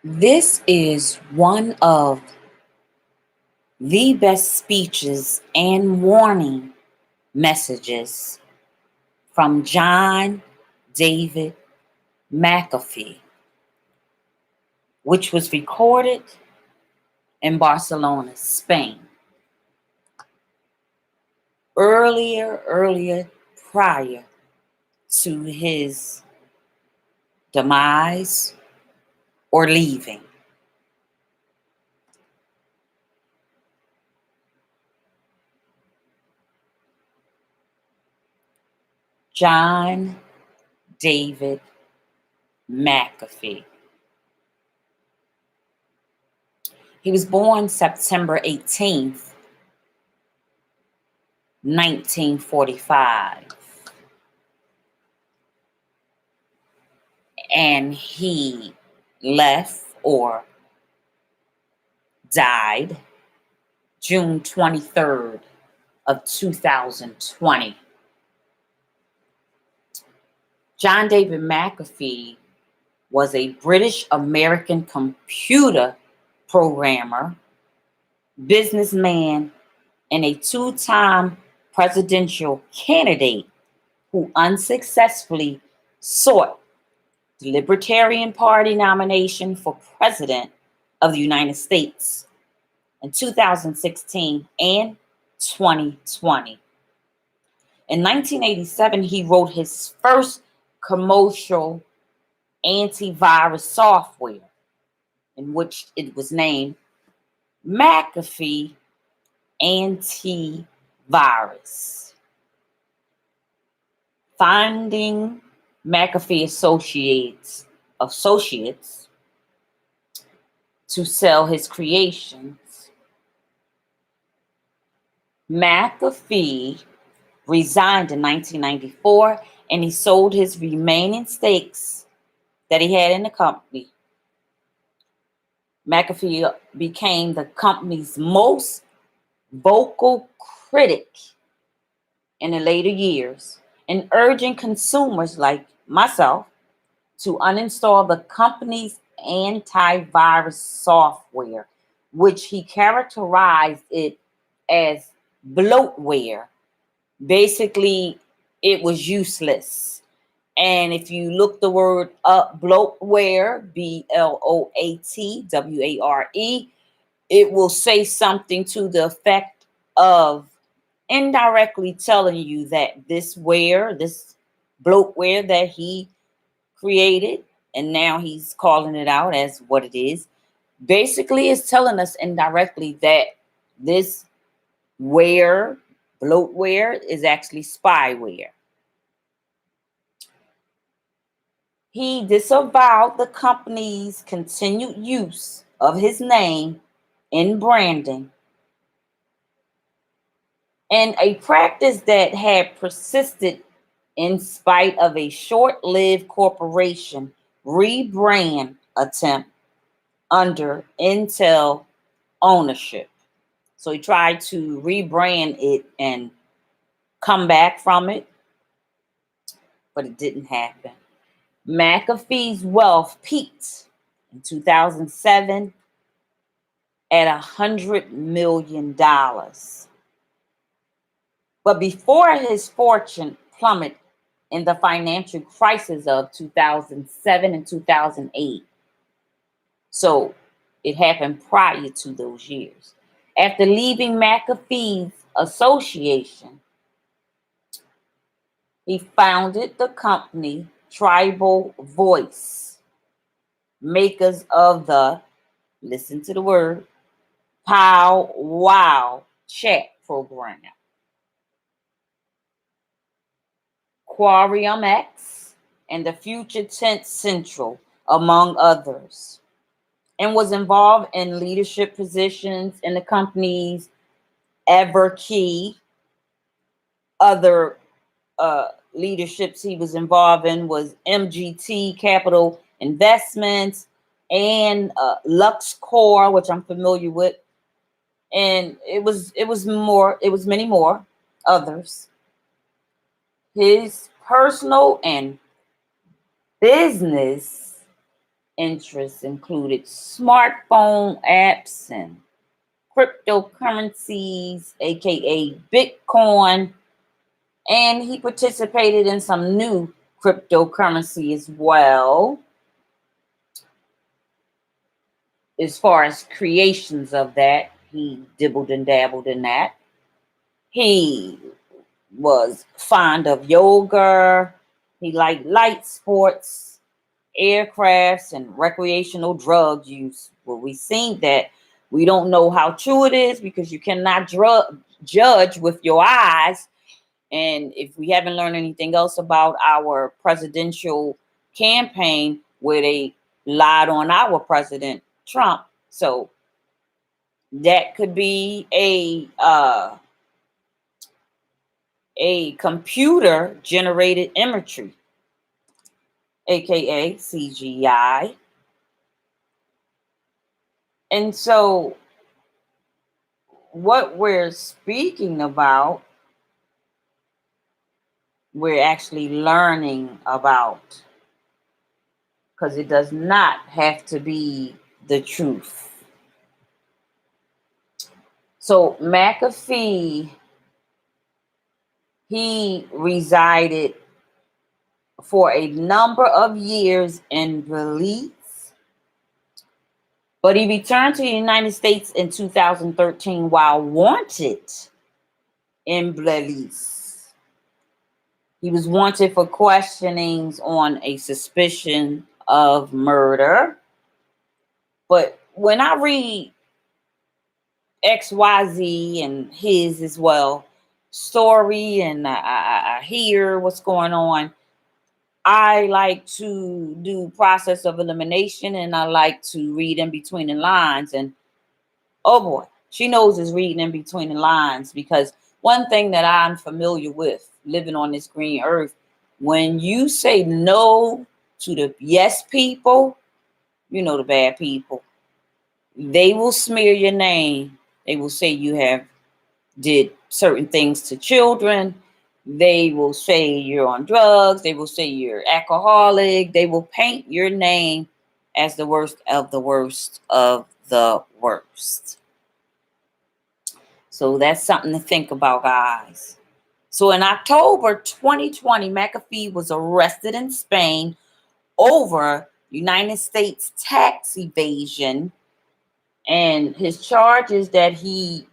This is one of the best speeches and warning messages from John David McAfee, which was recorded in Barcelona, Spain, earlier prior to his demise or leaving. John David McAfee. He was born September 18th, 1945. And he left or died June 23rd of 2020. John David McAfee was a British American computer programmer, businessman, and a two-time presidential candidate who unsuccessfully sought the Libertarian Party nomination for President of the United States in 2016 and 2020. In 1987, he wrote his first commercial antivirus software, in which it was named McAfee Antivirus. Finding McAfee associates to sell his creations, McAfee resigned in 1994 and he sold his remaining stakes that he had in the company. McAfee became the company's most vocal critic in the later years and urging consumers like myself to uninstall the company's antivirus software, which he characterized it as bloatware. Basically, it was useless. And if you look the word up, bloatware, bloatware, it will say something to the effect of indirectly telling you that this bloatware that he created, and now he's calling it out as what it is, basically is telling us indirectly that this bloatware, is actually spyware. He disavowed the company's continued use of his name in branding, and a practice that had persisted in spite of a short-lived corporation rebrand attempt under Intel ownership. So he tried to rebrand it and come back from it, but it didn't happen. McAfee's wealth peaked in 2007 at $100 million. But before his fortune plummeted in the financial crisis of 2007 and 2008, so it happened prior to those years. After leaving McAfee's association, he founded the company Tribal Voice, makers of the, listen to the word, Pow Wow chat program, Quarium X, and the Future Tense Central, among others, and was involved in leadership positions in the company's Everkey. Other leaderships he was involved in was MGT Capital Investments and LuxCore, which I'm familiar with, and it was many more others. His personal and business interests included smartphone apps and cryptocurrencies, aka Bitcoin, and he participated in some new cryptocurrency as well, as far as creations of that. He dibbled and dabbled in that. He was fond of yoga. He liked light sports, aircrafts, and recreational drug use. Well, we seen that. We don't know how true it is because you cannot judge with your eyes. And if we haven't learned anything else about our presidential campaign, where they lied on our president Trump, so that could be a computer generated imagery, aka CGI. And so what we're speaking about, we're actually learning about, because it does not have to be the truth. So McAfee, he resided for a number of years in Belize, but he returned to the United States in 2013 while wanted in Belize. He was wanted for questionings on a suspicion of murder. But when I read XYZ and his as well story, and I hear what's going on, I like to do process of elimination, and I like to read in between the lines. And oh boy, she knows is reading in between the lines, because one thing that I'm familiar with living on this green earth, when you say no to the yes people, you know, the bad people, they will smear your name. They will say you have did certain things to children. They will say you're on drugs. They will say you're alcoholic. They will paint your name as the worst of the worst of the worst. So that's something to think about, guys. So in October 2020, McAfee was arrested in Spain over United States tax evasion. And his charge is that he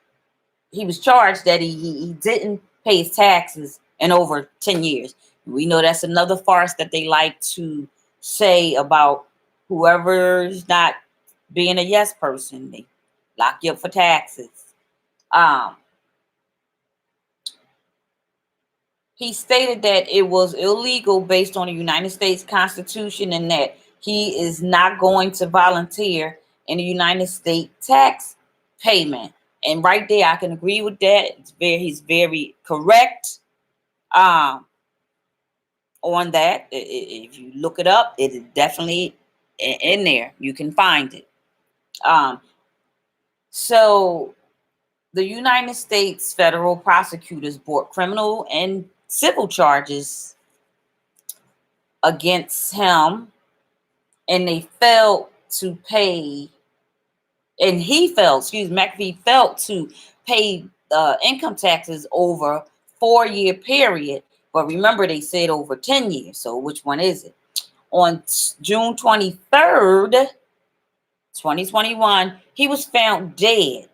was charged that he didn't pay his taxes in over 10 years. We know that's another farce that they like to say about whoever's not being a yes person. They lock you up for taxes. He stated that it was illegal based on the United States Constitution, and that he is not going to volunteer in the United States tax payment. And right there, I can agree with that. He's very correct on that. If you look it up, it is definitely in there. You can find it. So the United States federal prosecutors brought criminal and civil charges against him, and they failed to pay, and McAfee failed to pay income taxes over 4-year period. But remember, they said over 10 years. So which one is it? On June 23rd, 2021, he was found dead.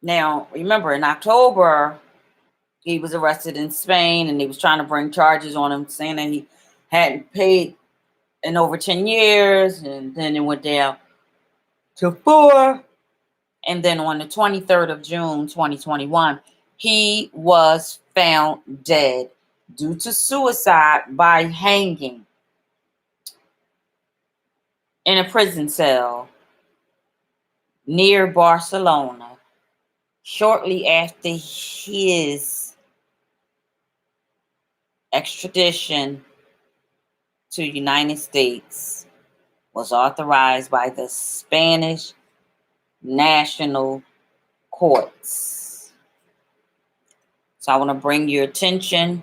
Now, remember, in October, he was arrested in Spain, and they was trying to bring charges on him, saying that he hadn't paid in over 10 years, and then it went down to 4. And then on the 23rd of June, 2021, he was found dead due to suicide by hanging in a prison cell near Barcelona shortly after his extradition to the United States was authorized by the Spanish national courts. So I want to bring your attention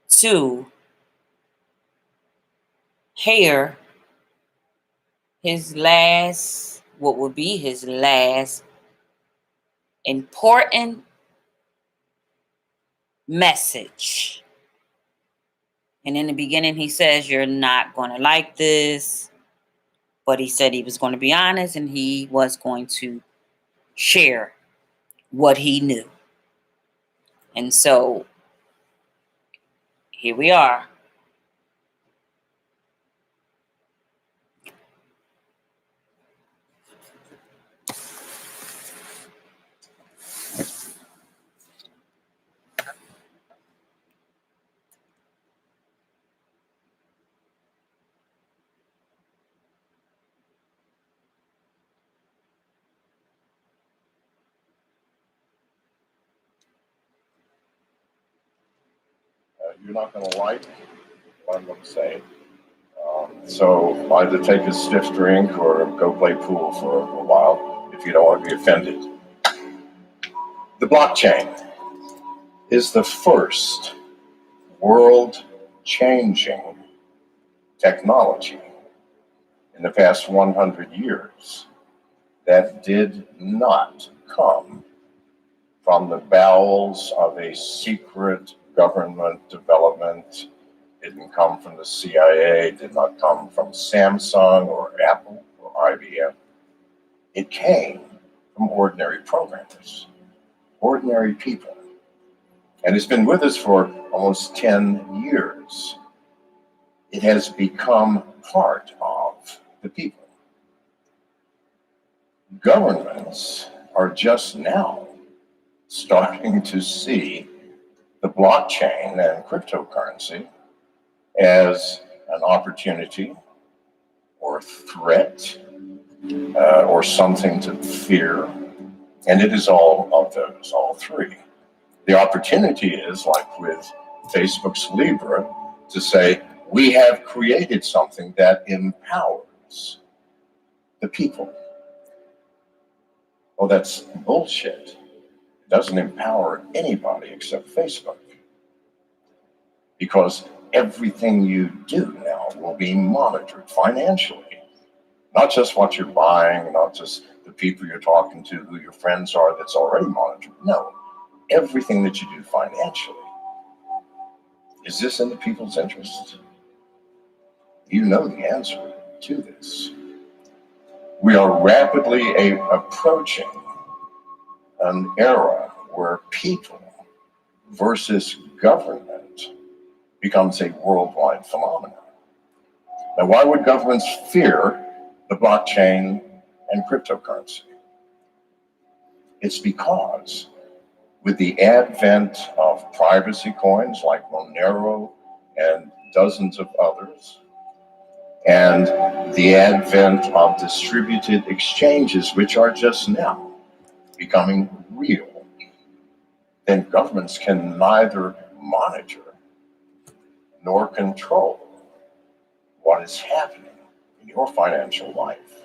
to hear his last, what would be his last important message. And in the beginning, he says, "You're not going to like this." But he said he was going to be honest and he was going to share what he knew. And so here we are. You're not going to like what I'm going to say. So either take a stiff drink or go play pool for a while if you don't want to be offended. The blockchain is the first world-changing technology in the past 100 years that did not come from the bowels of a secret government development. It didn't come from the CIA, did not come from Samsung or Apple or IBM. It came from ordinary programmers, ordinary people. And it's been with us for almost 10 years. It has become part of the people. Governments are just now starting to see the blockchain and cryptocurrency as an opportunity or threat or something to fear. And it is all of those, all three. The opportunity is, like with Facebook's Libra, to say, we have created something that empowers the people. Well, that's bullshit. It doesn't empower anybody except Facebook. Because everything you do now will be monitored financially. Not just what you're buying, not just the people you're talking to, who your friends are, that's already monitored. No, everything that you do financially. Is this in the people's interest? You know the answer to this. We are rapidly approaching an era where people versus government becomes a worldwide phenomenon. Now, why would governments fear the blockchain and cryptocurrency? It's because with the advent of privacy coins like Monero and dozens of others, and the advent of distributed exchanges, which are just now becoming real, then governments can neither monitor nor control what is happening in your financial life.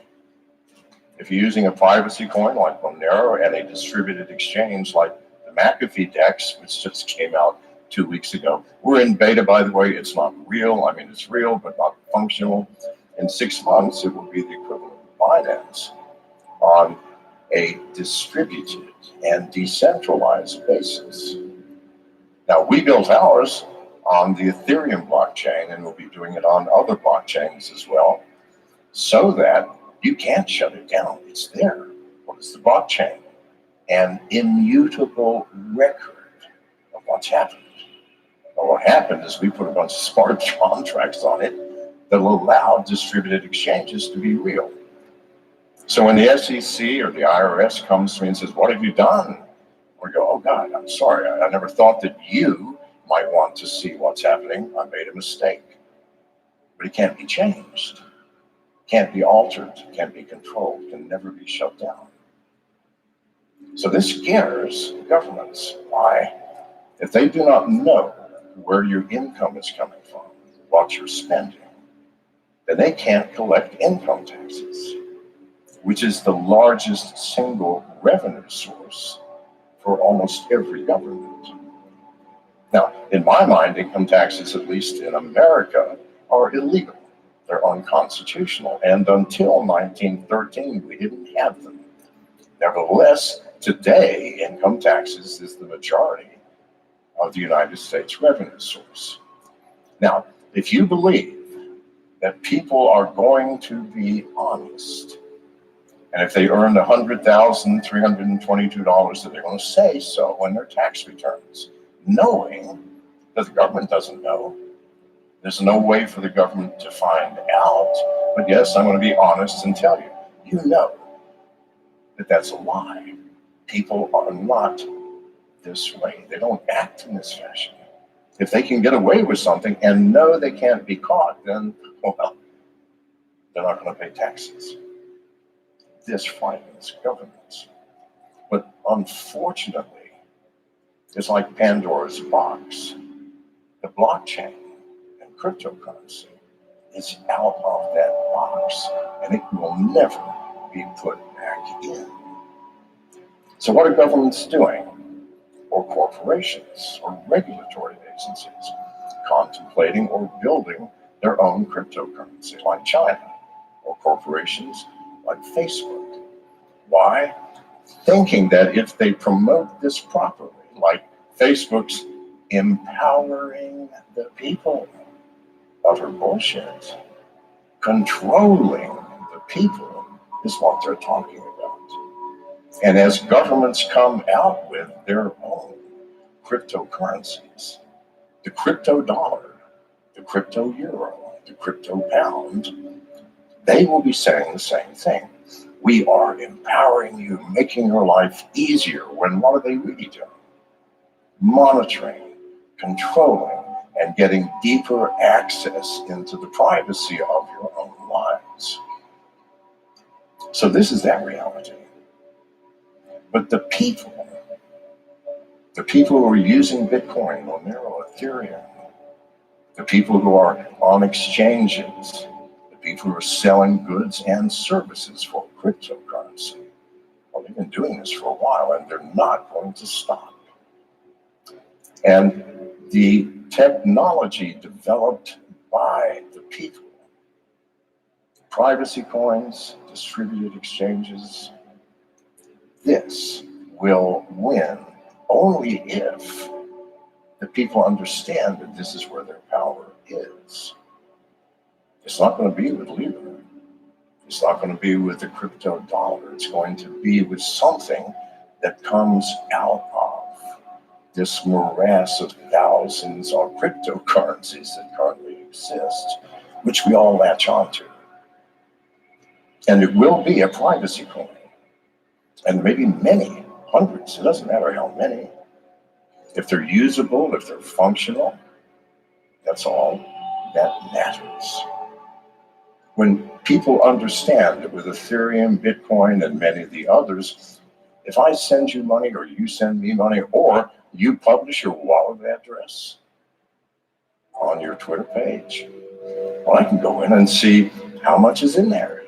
If you're using a privacy coin like Monero and a distributed exchange like the McAfee DEX, which just came out 2 weeks ago, we're in beta, by the way. It's not real. I mean, it's real, but not functional. In 6 months, it will be the equivalent of Binance on a distributed and decentralized basis. Now, we built ours on the Ethereum blockchain, and we'll be doing it on other blockchains as well, so that you can't shut it down. It's there. What is the blockchain? An immutable record of what's happened. Well, what happened is we put a bunch of smart contracts on it that will allow distributed exchanges to be real. So when the SEC or the IRS comes to me and says, "What have you done?" we go, "Oh God, I'm sorry. I never thought that you might want to see what's happening. I made a mistake." But it can't be changed, can't be altered, can't be controlled, can never be shut down. So this scares governments. Why? If they do not know where your income is coming from, what you're spending, then they can't collect income taxes, which is the largest single revenue source for almost every government. Now, in my mind, income taxes, at least in America, are illegal. They're unconstitutional. And until 1913, we didn't have them. Nevertheless, today, income taxes is the majority of the United States revenue source. Now, if you believe that people are going to be honest, and if they earned $100,322, that they're going to say so in their tax returns, knowing that the government doesn't know. There's no way for the government to find out. But yes, I'm going to be honest and tell you, you know that that's a lie. People are not this way. They don't act in this fashion. If they can get away with something and know they can't be caught, then, well, they're not going to pay taxes. This frightens governments. But unfortunately, it's like Pandora's box. The blockchain and cryptocurrency is out of that box, and it will never be put back in. So what are governments doing? Or corporations or regulatory agencies contemplating or building their own cryptocurrency like China, or corporations like Facebook. Why? Thinking that if they promote this properly, like Facebook's empowering the people, utter bullshit. Controlling the people is what they're talking about. And as governments come out with their own cryptocurrencies, the crypto dollar, the crypto euro, the crypto pound, they will be saying the same thing. We are empowering you, making your life easier. When what are they really doing? Monitoring, controlling, and getting deeper access into the privacy of your own lives. So this is that reality. But the people who are using Bitcoin, Monero, Ethereum, the people who are on exchanges, the people who are selling goods and services for cryptocurrency, well, they've been doing this for a while and they're not going to stop. And the technology developed by the people, privacy coins, distributed exchanges, this will win only if the people understand that this is where their power is. It's not going to be with Libra. It's not going to be with the crypto dollar. It's going to be with something that comes out of this morass of thousands of cryptocurrencies that currently exist, which we all latch onto. And it will be a privacy coin. And maybe many, hundreds, it doesn't matter how many. If they're usable, if they're functional, that's all that matters. When people understand that with Ethereum, Bitcoin, and many of the others, if I send you money or you send me money or you publish your wallet address on your Twitter page, well, I can go in and see how much is in there,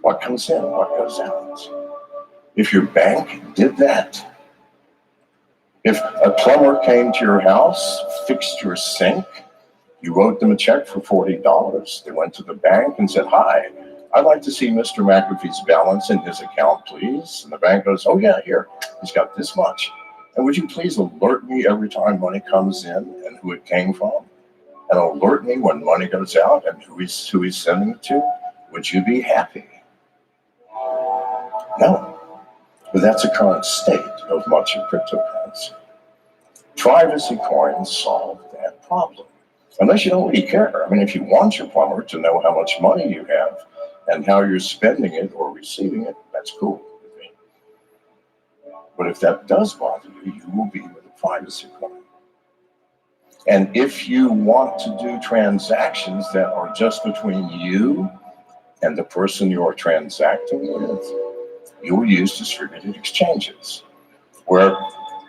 what comes in, what goes out. If your bank did that, if a plumber came to your house, fixed your sink, you wrote them a check for $40. They went to the bank and said, "Hi, I'd like to see Mr. McAfee's balance in his account, please." And the bank goes, "Oh yeah, here, he's got this much. And would you please alert me every time money comes in and who it came from? And alert me when money goes out and who he's sending it to? Would you be happy?" No. But that's the current state of much of cryptocurrency. Privacy coins solve that problem. Unless you don't really care. I mean, if you want your plumber to know how much money you have and how you're spending it or receiving it, that's cool with me. But if that does bother you, you will be with a privacy coin. And if you want to do transactions that are just between you and the person you're transacting with, you will use distributed exchanges, where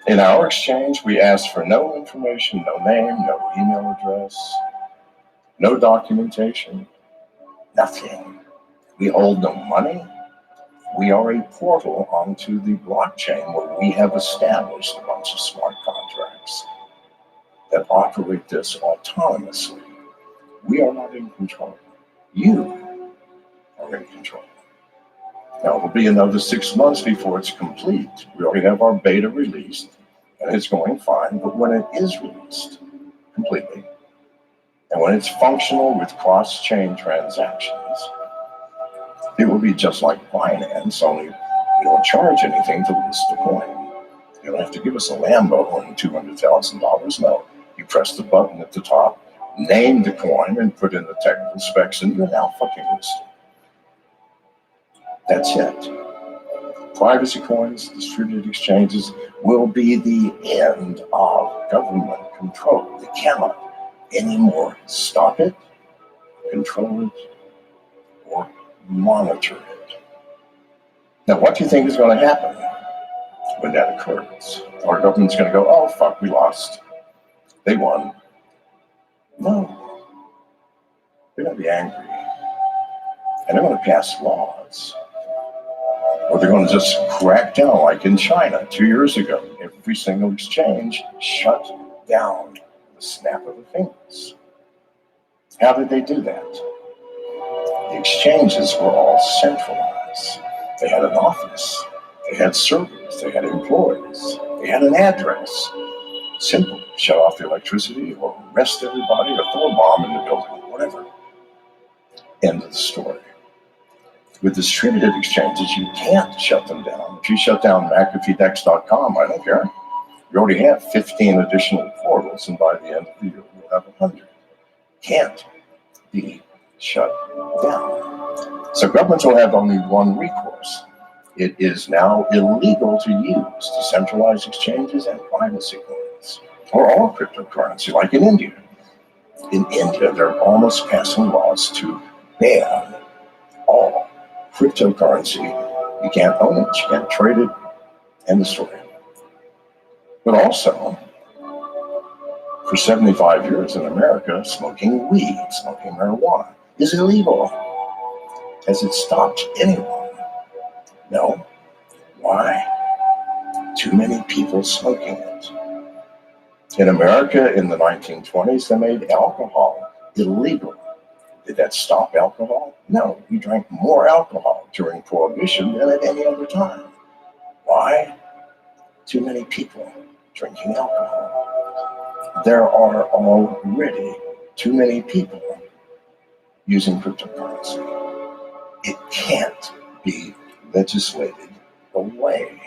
in our exchange, we ask for no information, no name, no email address, no documentation, nothing. We hold no money. We are a portal onto the blockchain where we have established a bunch of smart contracts that operate this autonomously. We are not in control. You are in control. Now, it'll be another 6 months before it's complete. We already have our beta released, and it's going fine. But when it is released completely, and when it's functional with cross-chain transactions, it will be just like Binance, only we don't charge anything to list the coin. You don't have to give us a Lambo and $200,000. No, you press the button at the top, name the coin, and put in the technical specs, and you're now fucking listed. That's it. Privacy coins, distributed exchanges will be the end of government control. They cannot anymore stop it, control it, or monitor it. Now, what do you think is going to happen when that occurs? Our government's going to go, oh, fuck, we lost. They won. No. They're going to be angry. And they're going to pass laws. Or they're going to just crack down like in China 2 years ago. Every single exchange shut down the snap of the fingers. How did they do that? The exchanges were all centralized. They had an office. They had servers. They had employees. They had an address. Simple. Shut off the electricity or arrest everybody or throw a bomb in the building, whatever. End of the story. With distributed exchanges, you can't shut them down. If you shut down McAfeeDex.com, I don't care. You already have 15 additional portals, and by the end of the year, you'll have 100. Can't be shut down. So governments will have only one recourse. It is now illegal to use decentralized exchanges and privacy coins, or all cryptocurrency, like in India. In India, they're almost passing laws to ban all cryptocurrency. You can't own it, you can't trade it, end of story. But also, for 75 years in America, smoking weed, smoking marijuana is illegal. Has it stopped anyone? No. Why? Too many people smoking it. In America, in the 1920s, they made alcohol illegal. Did that stop alcohol? No. We drank more alcohol during Prohibition than at any other time. Why? Too many people drinking alcohol. There are already too many people using cryptocurrency. It can't be legislated away.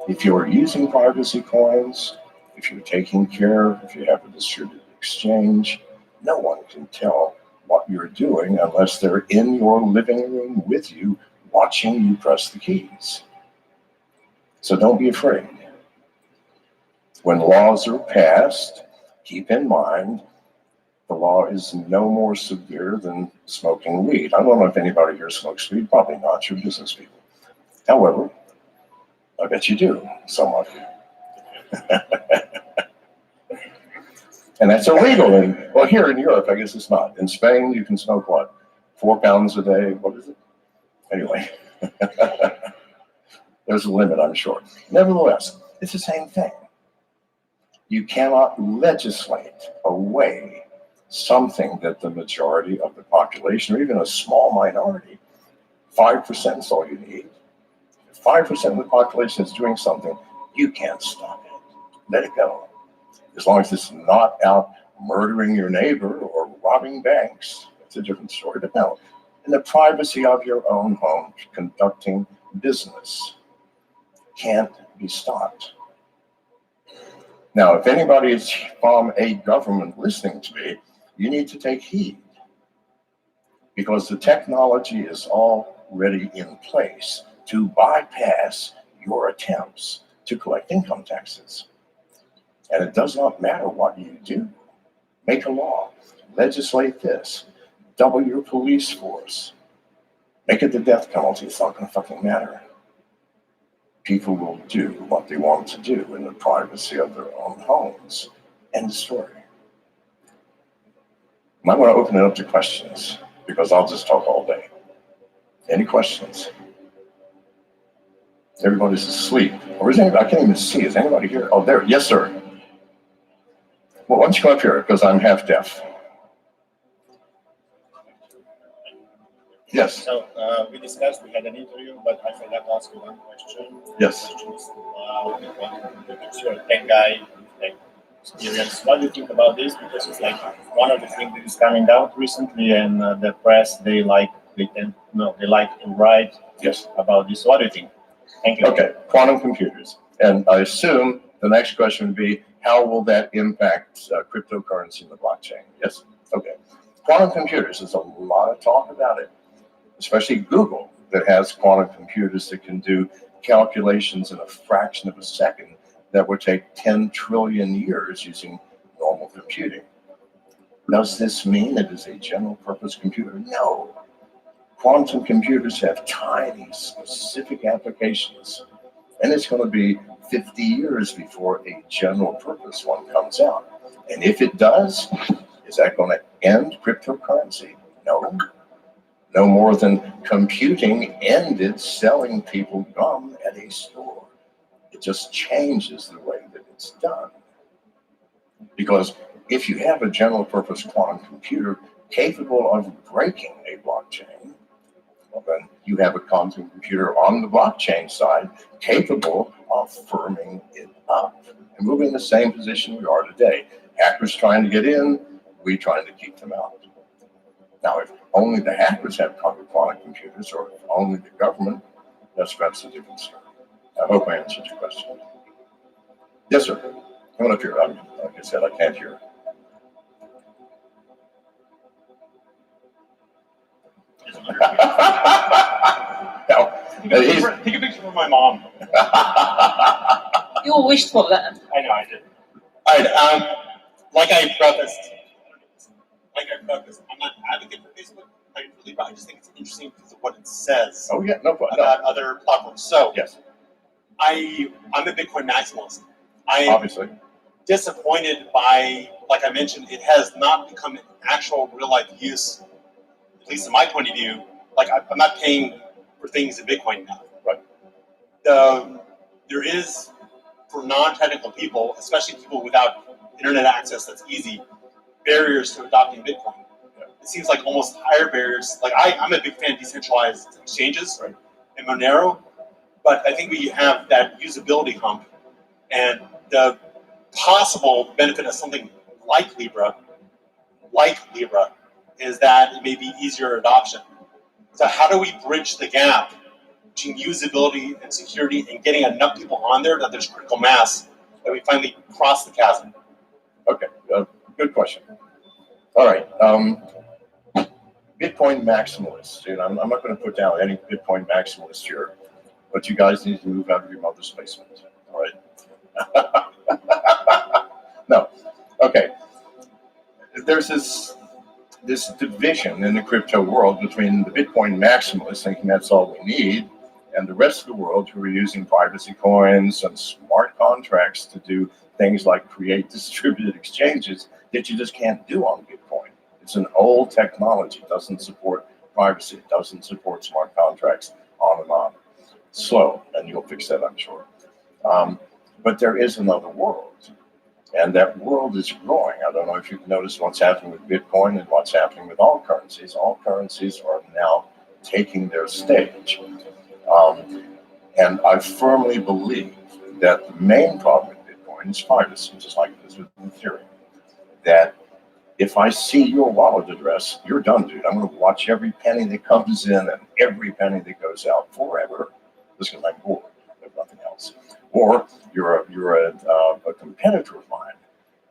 If you're using privacy coins, if you're taking care, if you have a distributed exchange, no one can tell what you're doing unless they're in your living room with you, watching you press the keys. So don't be afraid. When laws are passed, keep in mind the law is no more severe than smoking weed. I don't know if anybody here smokes weed. Probably not. You're business people. However, I bet you do, some of you. And that's illegal. And well, here in Europe, I guess it's not. In Spain, you can smoke what? 4 pounds a day? What is it? Anyway, there's a limit, I'm sure. Nevertheless, it's the same thing. You cannot legislate away something that the majority of the population, or even a small minority, 5% is all you need. If 5% of the population is doing something, you can't stop it. Let it go. As long as it's not out murdering your neighbor or robbing banks, it's a different story. But no, in the privacy of your own home, conducting business can't be stopped. Now, if anybody is from a government listening to me, you need to take heed, because the technology is already in place to bypass your attempts to collect income taxes. And it does not matter what you do. Make a law, legislate this, double your police force, make it the death penalty. It's not going to fucking matter. People will do what they want to do in the privacy of their own homes. End of story. And I'm going to open it up to questions, because I'll just talk all day. Any questions? Everybody's asleep. Or is anybody? I can't even see. Is anybody here? Oh, there. Yes, sir. Well, why don't you come up here, because I'm half deaf. Yes. So we discussed, we had an interview, but I forgot to ask you one question. Yes. Because you're a tech guy, tech experience. What do you think about this? Because it's like one of the things that is coming out recently, and the press they like to write Yes. about this. What do you think? Thank you. Okay. Quantum computers, and I assume the next question would be, how will that impact cryptocurrency in the blockchain? Yes. Okay. Quantum computers. There's a lot of talk about it, especially Google, that has quantum computers that can do calculations in a fraction of a second that would take 10 trillion years using normal computing. Does this mean it is a general purpose computer? No. Quantum computers have tiny, specific applications, and it's going to be 50 years before a general purpose one comes out. And if it does, is that going to end cryptocurrency? No. No more than computing ended selling people gum at a store. It just changes the way that it's done. Because if you have a general purpose quantum computer capable of breaking a blockchain, well, then you have a quantum computer on the blockchain side capable of firming it up. And we'll be in the same position we are today. Hackers trying to get in, we trying to keep them out. Now, if only the hackers have quantum computers, or if only the government, that's a different story. I hope I answered your question. Yes, sir. Come on up here. Like I said, I can't hear. No, Take a picture for my mom. You wished for that. I know, I did. All right. Like I prefaced, I'm not an advocate for Facebook. I just think it's interesting because of what it says Oh yeah, no problem. about other platforms. So Yes, I'm a Bitcoin maximalist. I'm obviously. disappointed by, like I mentioned, it has not become an actual real life use, at least in my point of view. Like I'm not paying for things in Bitcoin now. Right. There is, for non-technical people, especially people without internet access that's easy, barriers to adopting Bitcoin. It seems like almost higher barriers. Like I'm a big fan of decentralized exchanges, Right. and Monero, but I think we have that usability hump, and the possible benefit of something like Libra, is that it may be easier adoption. So how do we bridge the gap between usability and security and getting enough people on there that there's critical mass that we finally cross the chasm? Okay, good question. All right, Bitcoin maximalists. I'm not going to put down any Bitcoin maximalists here, but you guys need to move out of your mother's basement. All right. No. Okay. There's this division in the crypto world between the Bitcoin maximalists thinking that's all we need, and the rest of the world who are using privacy coins and smart contracts to do things like create distributed exchanges that you just can't do on Bitcoin. It's an old technology. It doesn't support privacy. It doesn't support smart contracts, on and on. Slow, and you'll fix that, I'm sure. But there is another world, and that world is growing. I don't know if you've noticed what's happening with Bitcoin and what's happening with all currencies. All currencies are now taking their stage. And I firmly believe that the main problem with Bitcoin is privacy, just like it is with Ethereum. That if I see your wallet address, you're done, dude. I'm going to watch every penny that comes in and every penny that goes out forever, just because I'm bored, if nothing else. Or you're a competitor of mine,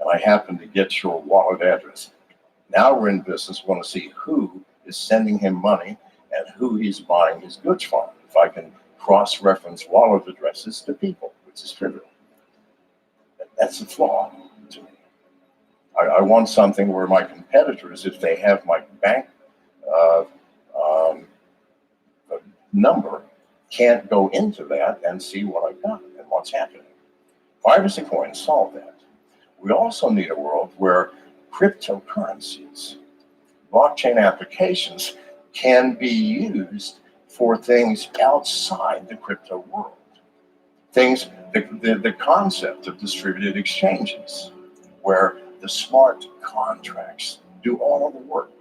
and I happen to get your wallet address. Now we're in business. We want to see who is sending him money and who he's buying his goods from. If I can cross-reference wallet addresses to people, which is trivial. That's a flaw to me. I want something where my competitors, if they have my bank number, can't go into that and see what I've done and what's happening. Privacy coins solve that. We also need a world where cryptocurrencies, blockchain applications, can be used for things outside the crypto world. Things, the concept of distributed exchanges, where the smart contracts do all of the work.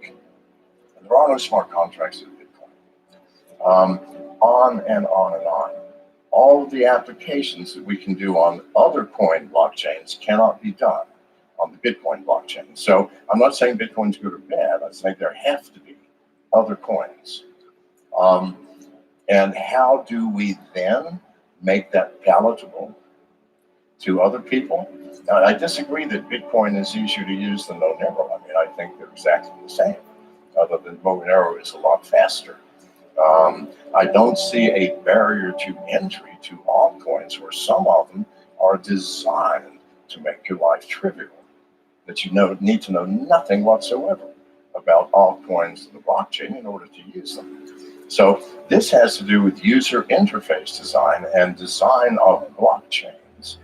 And there are no smart contracts in Bitcoin. on and on and on. All of the applications that we can do on other coin blockchains cannot be done on the Bitcoin blockchain. So I'm not saying Bitcoin's good or bad. I'm saying there have to be other coins. And how do we then make that palatable to other people? Now, I disagree that Bitcoin is easier to use than Monero. I mean, I think they're exactly the same, other than Monero is a lot faster. I don't see a barrier to entry to altcoins, where some of them are designed to make your life trivial, that you need to know nothing whatsoever about altcoins and the blockchain in order to use them. So this has to do with user interface design and design of blockchains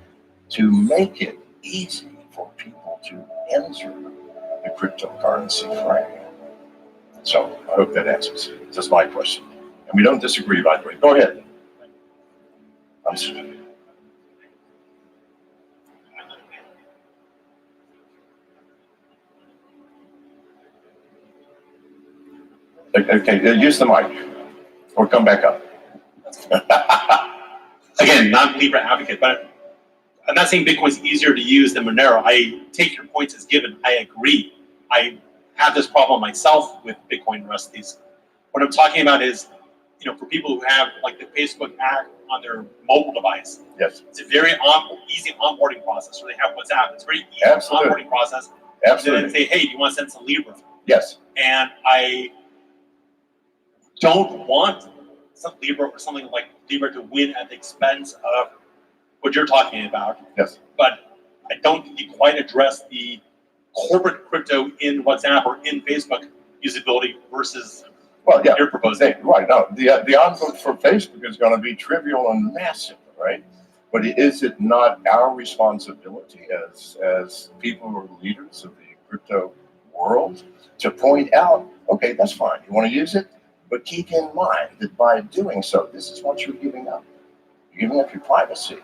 to make it easy for people to enter the cryptocurrency frame. So I hope that answers just my question. And we don't disagree, by the way. Go ahead. I'm sorry. Okay, use the mic or come back up. Again, not Libra advocate, but I'm not saying Bitcoin's easier to use than Monero. I take your points as given. I agree. I have this problem myself with Bitcoin and the rest of these. What I'm talking about is, for people who have like the Facebook app on their mobile device. Yes. It's a very easy onboarding process. Or they have WhatsApp. It's a very easy onboarding process. Absolutely. And then say, hey, do you want to send some Libra? Yes. And I don't want some Libra or something like Libra to win at the expense of what you're talking about. Yes. But I don't think you quite address the corporate crypto in WhatsApp or in Facebook usability versus you're proposing. Right. No, the output for Facebook is going to be trivial and massive, right? But is it not our responsibility as people who are leaders of the crypto world to point out, okay, that's fine. You want to use it? But keep in mind that by doing so, this is what you're giving up. You're giving up your privacy.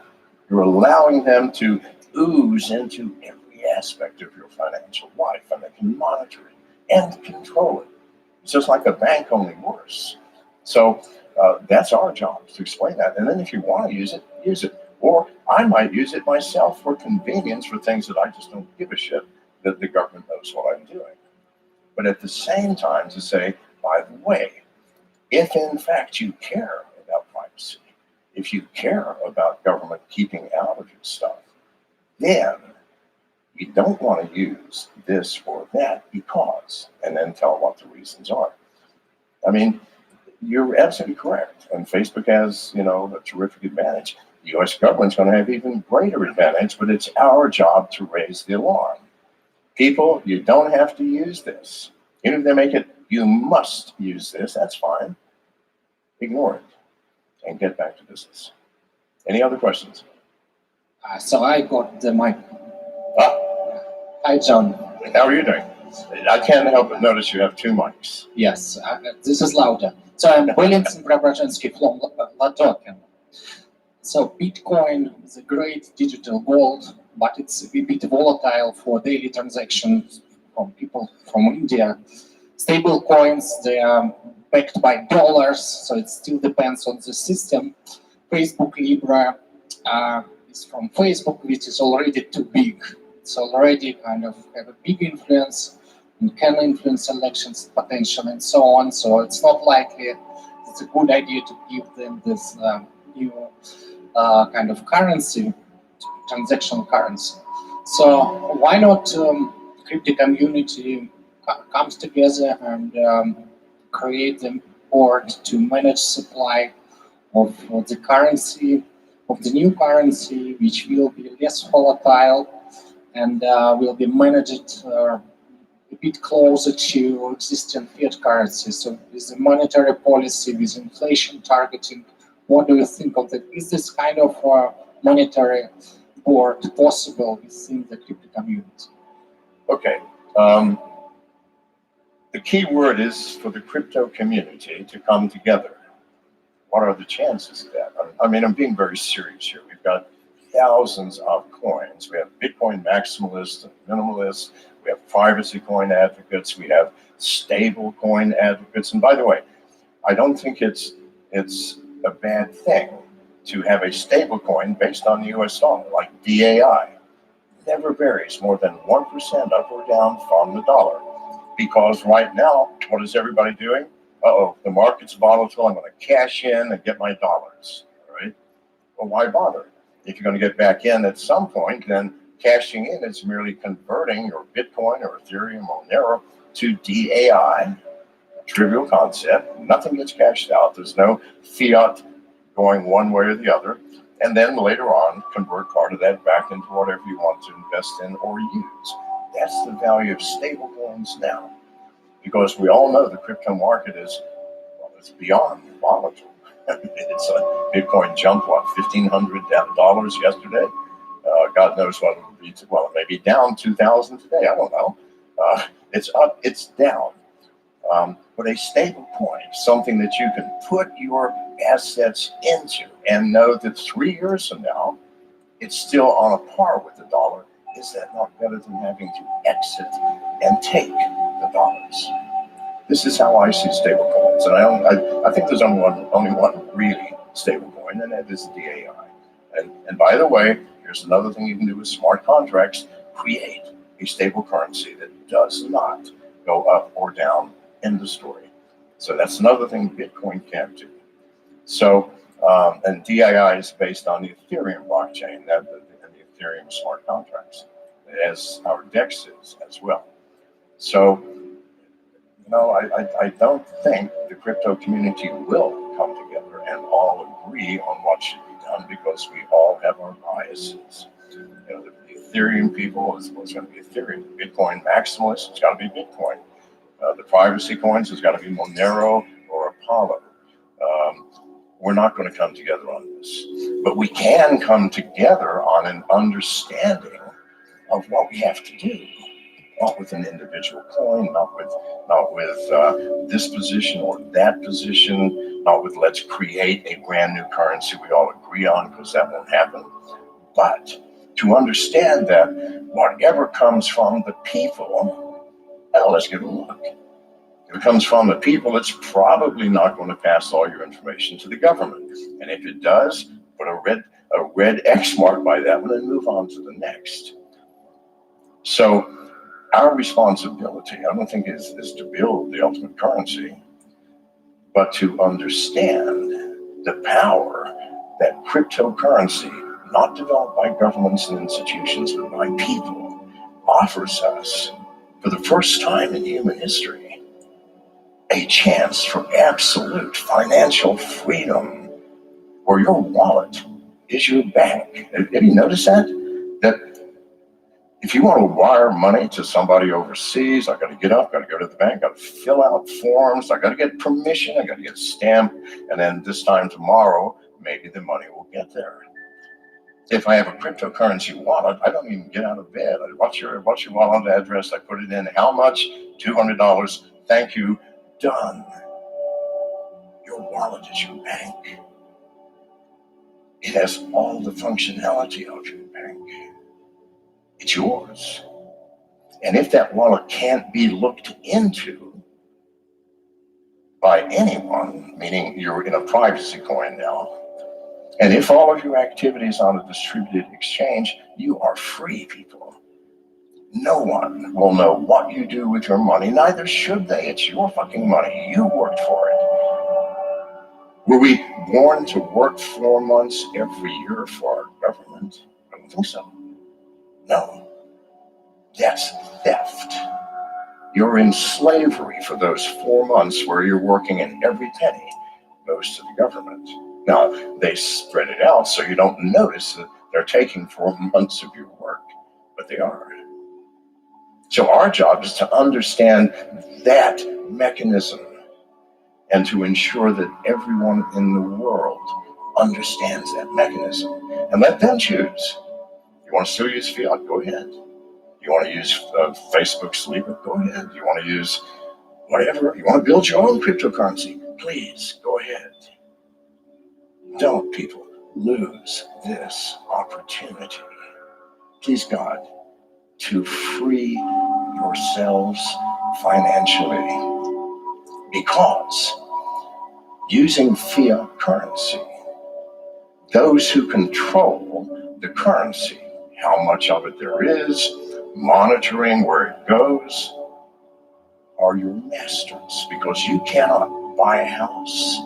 You're allowing them to ooze into every aspect of your financial life, and they can monitor it and control it. It's just like a bank, only worse. So that's our job, to explain that. And then if you want to use it, use it. Or I might use it myself for convenience, for things that I just don't give a shit that the government knows what I'm doing. But at the same time, to say, by the way, if in fact you care about privacy, if you care about government keeping out of your stuff, then you don't want to use this or that because, and then tell what the reasons are. I mean, you're absolutely correct. And Facebook has, a terrific advantage. The US government's going to have even greater advantage, but it's our job to raise the alarm. People, you don't have to use this. Even if they make it, you must use this, that's fine. Ignore it and get back to business. Any other questions? So I got the mic. Hi, John. How are you doing? I can't help but notice you have two mics. Yes, this is louder. So I'm Valentin Preobrazhensky from Latokin. So Bitcoin is a great digital gold, but it's a bit volatile for daily transactions from people from India. Stable coins, they are backed by dollars, so it still depends on the system. Facebook Libra is from Facebook, which is already too big. It's already kind of have a big influence and can influence elections potential and so on. So it's not likely it's a good idea to give them this new kind of currency, transactional currency. So why not crypto community comes together and create a board to manage supply of the currency, of the new currency, which will be less volatile and will be managed a bit closer to existing fiat currency. So with the monetary policy, with inflation targeting, what do you think of that? Is this kind of monetary board possible within the crypto community? Okay. The key word is for the crypto community to come together. What are the chances of that? I mean, I'm being very serious here. We've got thousands of coins. We have Bitcoin maximalists and minimalists. We have privacy coin advocates. We have stable coin advocates. And by the way, I don't think it's it's a bad thing to have a stable coin based on the US dollar, like DAI. Never varies more than 1% up or down from the dollar. Because right now, what is everybody doing? The market's volatile. I'm going to cash in and get my dollars. All right. Well, why bother? If you're going to get back in at some point, then cashing in is merely converting your Bitcoin or Ethereum or Monero to DAI. Trivial concept. Nothing gets cashed out. There's no fiat going one way or the other. And then later on, convert part of that back into whatever you want to invest in or use. That's the value of stable coins now. Because we all know the crypto market is, well, it's beyond volatile. It's a Bitcoin jumped, $1,500 yesterday. God knows what it will be. Well, maybe down 2,000 today. I don't know. It's up, it's down. But a stable coin, something that you can put your assets into and know that 3 years from now, it's still on a par with the dollar. Is that not better than having to exit and take the dollars? This is how I see stable coins. And I think there's only one really stable coin, and that is DAI. And by the way, here's another thing you can do with smart contracts. Create a stable currency that does not go up or down in the story. So that's another thing Bitcoin can't do. So, and DAI is based on the Ethereum blockchain and the Ethereum smart contracts, as our DEX is as well. So, I don't think the crypto community will come together and all agree on what should be done because we all have our biases. The Ethereum people is what's going to be Ethereum. Bitcoin maximalists, it's got to be Bitcoin. The privacy coins has got to be Monero or Apollo. We're not going to come together on this, but we can come together on an understanding of what we have to do. Not with an individual coin, not with this position or that position, not with let's create a brand new currency we all agree on, because that won't happen. But to understand that whatever comes from the people, well, let's give it a look. If it comes from the people, it's probably not going to pass all your information to the government. And if it does, put a red X mark by that one and move on to the next. So our responsibility, I don't think, is to build the ultimate currency, but to understand the power that cryptocurrency, not developed by governments and institutions, but by people, offers us for the first time in human history. A chance for absolute financial freedom, where your wallet is your bank. Have you noticed that? That if you want to wire money to somebody overseas, I got to get up, got to go to the bank, got to fill out forms, I got to get permission, I got to get a stamp, and then this time tomorrow, maybe the money will get there. If I have a cryptocurrency wallet, I don't even get out of bed. What's your wallet address? I put it in. How much? $200. Thank you. Done. Your wallet is your bank. It has all the functionality of your bank. It's yours. And if that wallet can't be looked into by anyone, meaning you're in a privacy coin now, and if all of your activities on a distributed exchange, you are free, people. No one will know what you do with your money, neither should they. It's your fucking money. You worked for it. Were we born to work 4 months every year for our government? I don't think so. No. That's theft. You're in slavery for those 4 months where you're working and every penny goes to the government. Now, they spread it out so you don't notice that they're taking 4 months of your work, but they are. So our job is to understand that mechanism and to ensure that everyone in the world understands that mechanism and let them choose. You want to still use fiat? Go ahead. You want to use Facebook Sleeper? Go ahead. You want to use whatever? You want to build your own cryptocurrency? Please, go ahead. Don't, people, lose this opportunity. Please, God, to free yourselves financially, because using fiat currency. Those who control the currency, how much of it there is, monitoring where it goes, are your masters, because you cannot buy a house,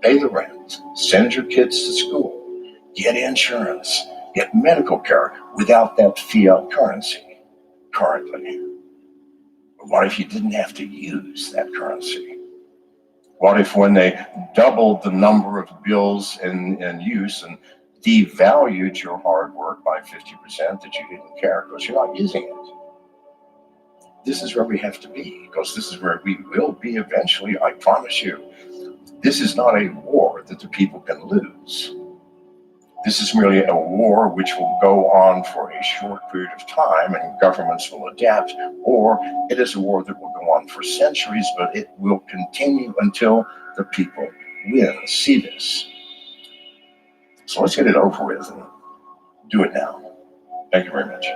pay the rent, send your kids to school, get insurance, get medical care without that fiat currency currently. But what if you didn't have to use that currency? What if when they doubled the number of bills in use and devalued your hard work by 50% that you didn't care because you're not using it? This is where we have to be, because this is where we will be eventually, I promise you. This is not a war that the people can lose. This is merely a war which will go on for a short period of time and governments will adapt, or it is a war that will go on for centuries, but it will continue until the people win. See this. So let's get it over with and do it now. Thank you very much.